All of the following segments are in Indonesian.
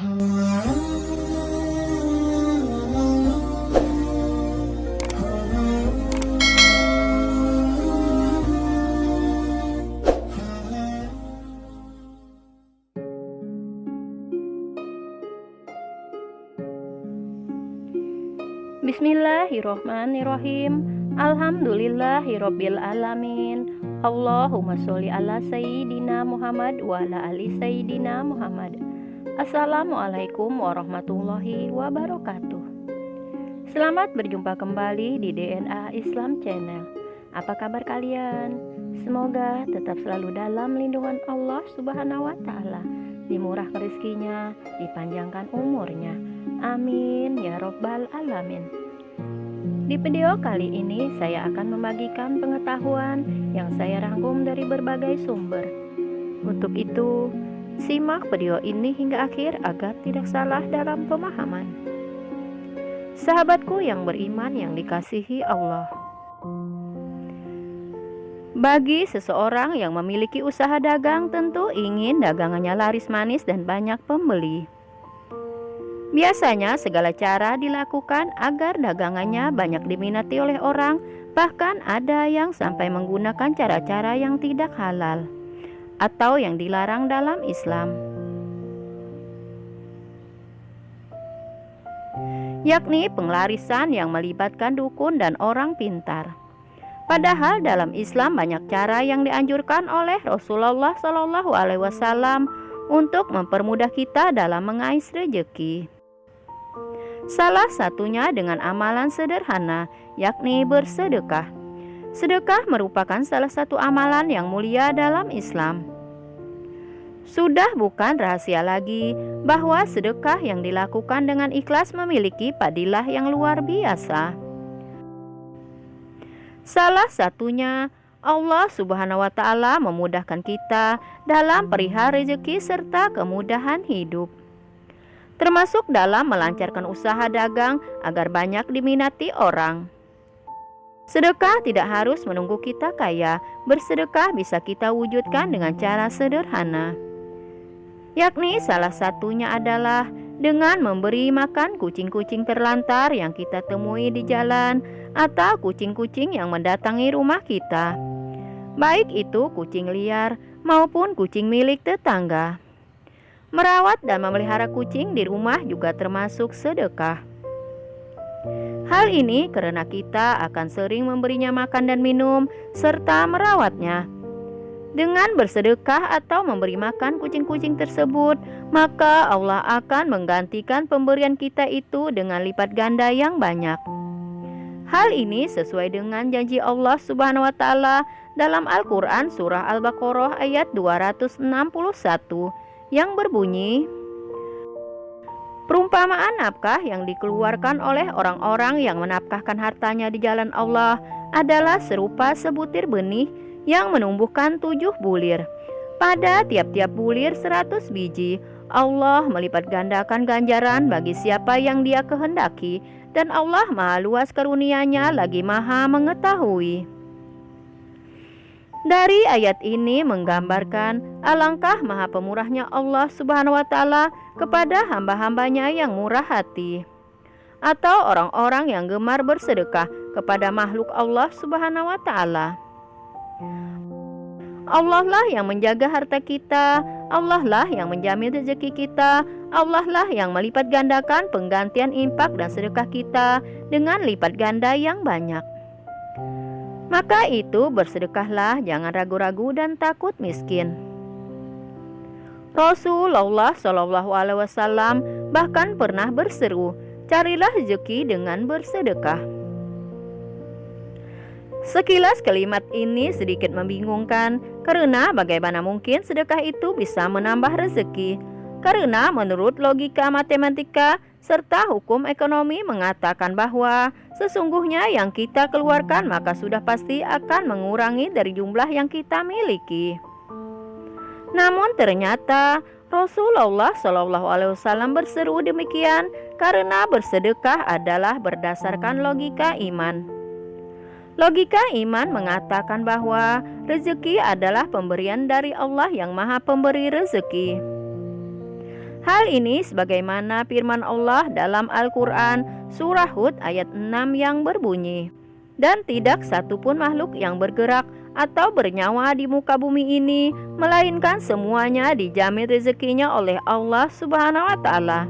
Bismillahirrohmanirrohim. Alhamdulillahirabbil alamin. Allahumma sholli ala sayyidina Muhammad wa ala ali sayyidina Muhammad. Assalamualaikum warahmatullahi wabarakatuh. Selamat berjumpa kembali di DNA Islam Channel. Apa kabar kalian? Semoga tetap selalu dalam lindungan Allah Subhanahu wa taala, dimurahkan rezekinya, dipanjangkan umurnya. Amin ya rabbal alamin. Di video kali ini saya akan membagikan pengetahuan yang saya rangkum dari berbagai sumber. Untuk itu, simak video ini hingga akhir agar tidak salah dalam pemahaman. Sahabatku yang beriman yang dikasihi Allah, bagi seseorang yang memiliki usaha dagang, tentu ingin dagangannya laris manis dan banyak pembeli. Biasanya segala cara dilakukan agar dagangannya banyak diminati oleh orang, bahkan ada yang sampai menggunakan cara-cara yang tidak halal atau yang dilarang dalam Islam, yakni penglarisan yang melibatkan dukun dan orang pintar. Padahal dalam Islam banyak cara yang dianjurkan oleh Rasulullah SAW untuk mempermudah kita dalam mengais rezeki. Salah satunya dengan amalan sederhana, yakni bersedekah. Sedekah merupakan salah satu amalan yang mulia dalam Islam. Sudah bukan rahasia lagi bahwa sedekah yang dilakukan dengan ikhlas memiliki padilah yang luar biasa. Salah satunya, Allah Subhanahu wa taala memudahkan kita dalam perihal rezeki serta kemudahan hidup, termasuk dalam melancarkan usaha dagang agar banyak diminati orang. Sedekah tidak harus menunggu kita kaya. Bersedekah bisa kita wujudkan dengan cara sederhana, yakni salah satunya adalah dengan memberi makan kucing-kucing terlantar yang kita temui di jalan atau kucing-kucing yang mendatangi rumah kita, baik itu kucing liar maupun kucing milik tetangga. Merawat dan memelihara kucing di rumah juga termasuk sedekah. Hal ini karena kita akan sering memberinya makan dan minum serta merawatnya. Dengan bersedekah atau memberi makan kucing-kucing tersebut, maka Allah akan menggantikan pemberian kita itu dengan lipat ganda yang banyak. Hal ini sesuai dengan janji Allah Subhanahu wa taala dalam Al-Qur'an surah Al-Baqarah ayat 261 yang berbunyi, perumpamaan nafkah yang dikeluarkan oleh orang-orang yang menafkahkan hartanya di jalan Allah adalah serupa sebutir benih yang menumbuhkan 7 bulir. Pada tiap-tiap bulir 100 biji. Allah melipat gandakan ganjaran bagi siapa yang Dia kehendaki, dan Allah Maha Luas karunia-Nya lagi Maha mengetahui. Dari ayat ini menggambarkan alangkah maha pemurahnya Allah Subhanahu wa taala kepada hamba-hambanya yang murah hati, atau orang-orang yang gemar bersedekah kepada makhluk Allah Subhanahu wa taala. Allah lah yang menjaga harta kita, Allah lah yang menjamin rezeki kita, Allah lah yang melipat gandakan penggantian infak dan sedekah kita dengan lipat ganda yang banyak. Maka itu bersedekahlah, jangan ragu-ragu dan takut miskin. Rasulullah SAW bahkan pernah berseru, carilah rezeki dengan bersedekah. Sekilas kalimat ini sedikit membingungkan, karena bagaimana mungkin sedekah itu bisa menambah rezeki? Karena menurut logika matematika serta hukum ekonomi mengatakan bahwa sesungguhnya yang kita keluarkan maka sudah pasti akan mengurangi dari jumlah yang kita miliki. Namun ternyata Rasulullah SAW berseru demikian karena bersedekah adalah berdasarkan logika iman. Logika iman mengatakan bahwa rezeki adalah pemberian dari Allah yang Maha Pemberi rezeki. Hal ini sebagaimana firman Allah dalam Al-Quran surah Hud ayat 6 yang berbunyi, "Dan tidak satupun makhluk yang bergerak atau bernyawa di muka bumi ini, melainkan semuanya dijamin rezekinya oleh Allah Subhanahu wa Ta'ala."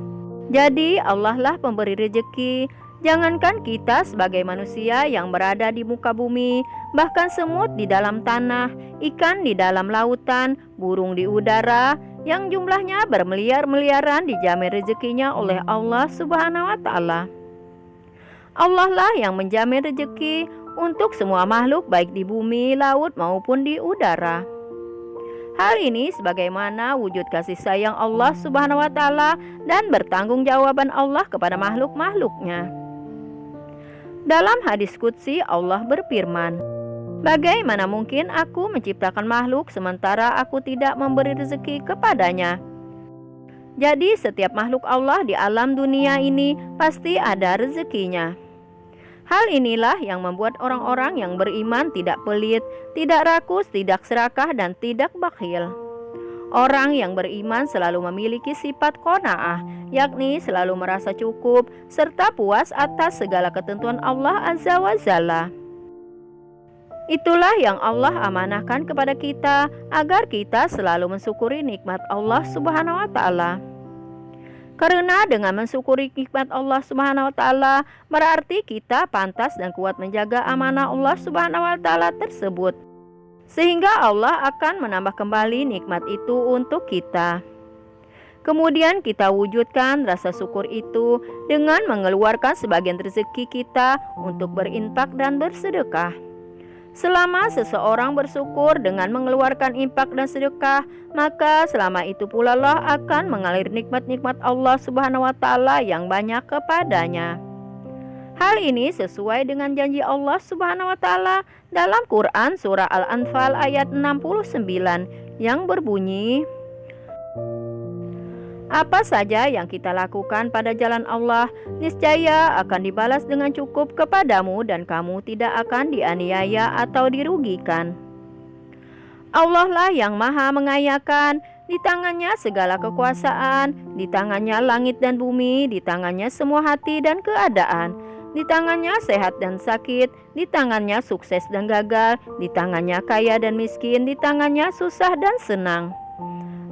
Jadi Allah lah pemberi rezeki. Jangankan kita sebagai manusia yang berada di muka bumi, bahkan semut di dalam tanah, ikan di dalam lautan, burung di udara, yang jumlahnya bermiliar-miliaran dijamin rezekinya oleh Allah Subhanahu wa Ta'ala. Allah lah yang menjamin rezeki untuk semua makhluk baik di bumi, laut maupun di udara. Hal ini sebagaimana wujud kasih sayang Allah Subhanahu wa Ta'ala dan bertanggungjawaban Allah kepada makhluk-makhluknya. Dalam hadis qudsi Allah berfirman, "Bagaimana mungkin aku menciptakan makhluk sementara aku tidak memberi rezeki kepadanya?" Jadi setiap makhluk Allah di alam dunia ini pasti ada rezekinya. Hal inilah yang membuat orang-orang yang beriman tidak pelit, tidak rakus, tidak serakah, dan tidak bakhil. Orang yang beriman selalu memiliki sifat qanaah, yakni selalu merasa cukup serta puas atas segala ketentuan Allah Azza wa Jalla. Itulah yang Allah amanahkan kepada kita agar kita selalu mensyukuri nikmat Allah Subhanahu wa Ta'ala. Karena dengan mensyukuri nikmat Allah Subhanahu wa Ta'ala berarti kita pantas dan kuat menjaga amanah Allah Subhanahu wa Ta'ala tersebut, sehingga Allah akan menambah kembali nikmat itu untuk kita. Kemudian kita wujudkan rasa syukur itu dengan mengeluarkan sebagian rezeki kita untuk berinfak dan bersedekah. Selama seseorang bersyukur dengan mengeluarkan infak dan sedekah, maka selama itu pula lah akan mengalir nikmat-nikmat Allah Subhanahu wa Ta'ala yang banyak kepadanya. Hal ini sesuai dengan janji Allah Subhanahu wa Ta'ala dalam Quran surah Al-Anfal ayat 69 yang berbunyi, "Apa saja yang kita lakukan pada jalan Allah, niscaya akan dibalas dengan cukup kepadamu dan kamu tidak akan dianiaya atau dirugikan." Allah lah yang maha mengayakan, di tangannya segala kekuasaan, di tangannya langit dan bumi, di tangannya semua hati dan keadaan, di tangannya sehat dan sakit, di tangannya sukses dan gagal, di tangannya kaya dan miskin, di tangannya susah dan senang.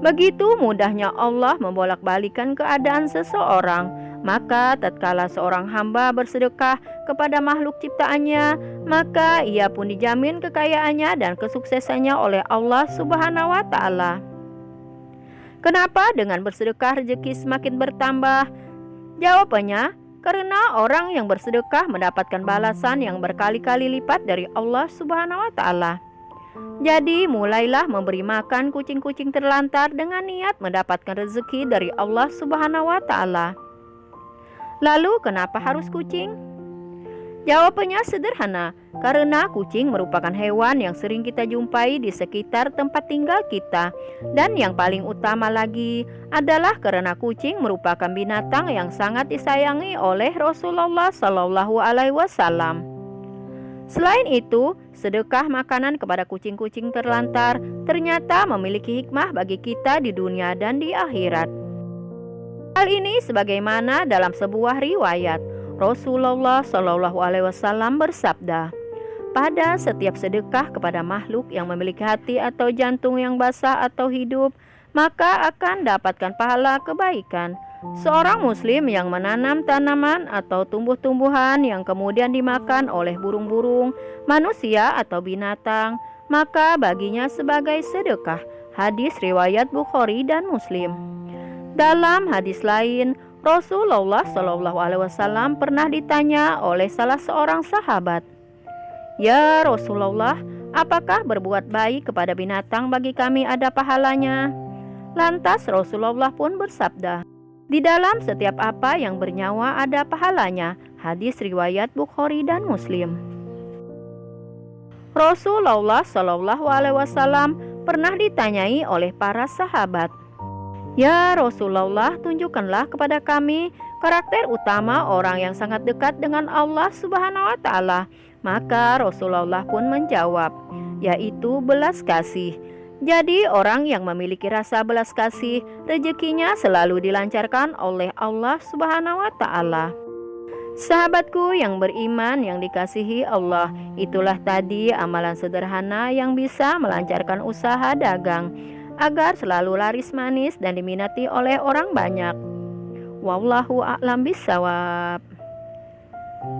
Begitu mudahnya Allah membolak-balikan keadaan seseorang. Maka tatkala seorang hamba bersedekah kepada makhluk ciptaannya, maka ia pun dijamin kekayaannya dan kesuksesannya oleh Allah Subhanahu wa Ta'ala. Kenapa dengan bersedekah rezeki semakin bertambah? Jawabannya, karena orang yang bersedekah mendapatkan balasan yang berkali-kali lipat dari Allah Subhanahu wa Ta'ala. Jadi mulailah memberi makan kucing-kucing terlantar dengan niat mendapatkan rezeki dari Allah Subhanahu wa Ta'ala. Lalu kenapa harus kucing? Jawabannya sederhana, karena kucing merupakan hewan yang sering kita jumpai di sekitar tempat tinggal kita. Dan yang paling utama lagi adalah karena kucing merupakan binatang yang sangat disayangi oleh Rasulullah Shallallahu Alaihi Wasallam. Selain itu, sedekah makanan kepada kucing-kucing terlantar ternyata memiliki hikmah bagi kita di dunia dan di akhirat. Hal ini sebagaimana dalam sebuah riwayat, Rasulullah Shallallahu Alaihi Wasallam bersabda, "Pada setiap sedekah kepada makhluk yang memiliki hati atau jantung yang basah atau hidup, maka akan dapatkan pahala kebaikan. Seorang muslim yang menanam tanaman atau tumbuh-tumbuhan yang kemudian dimakan oleh burung-burung, manusia atau binatang, maka baginya sebagai sedekah." Hadis riwayat Bukhari dan Muslim. Dalam hadis lain, Rasulullah Shallallahu Alaihi Wasallam pernah ditanya oleh salah seorang sahabat, "Ya Rasulullah, apakah berbuat baik kepada binatang bagi kami ada pahalanya?" Lantas Rasulullah pun bersabda, "Di dalam setiap apa yang bernyawa ada pahalanya." Hadis riwayat Bukhari dan Muslim. Rasulullah Shallallahu Alaihi Wasallam pernah ditanyai oleh para sahabat, "Ya Rasulullah, tunjukkanlah kepada kami karakter utama orang yang sangat dekat dengan Allah Subhanahu wa Ta'ala." Maka Rasulullah pun menjawab, yaitu belas kasih. Jadi orang yang memiliki rasa belas kasih, rezekinya selalu dilancarkan oleh Allah Subhanahu wa taala. Sahabatku yang beriman yang dikasihi Allah, itulah tadi amalan sederhana yang bisa melancarkan usaha dagang agar selalu laris manis dan diminati oleh orang banyak. Wallahu a'lam bishawab.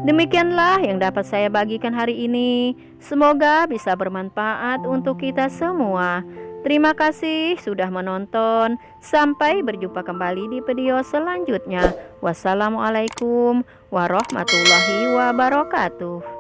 Demikianlah yang dapat saya bagikan hari ini. Semoga bisa bermanfaat untuk kita semua. Terima kasih sudah menonton. Sampai berjumpa kembali di video selanjutnya. Wassalamualaikum warahmatullahi wabarakatuh.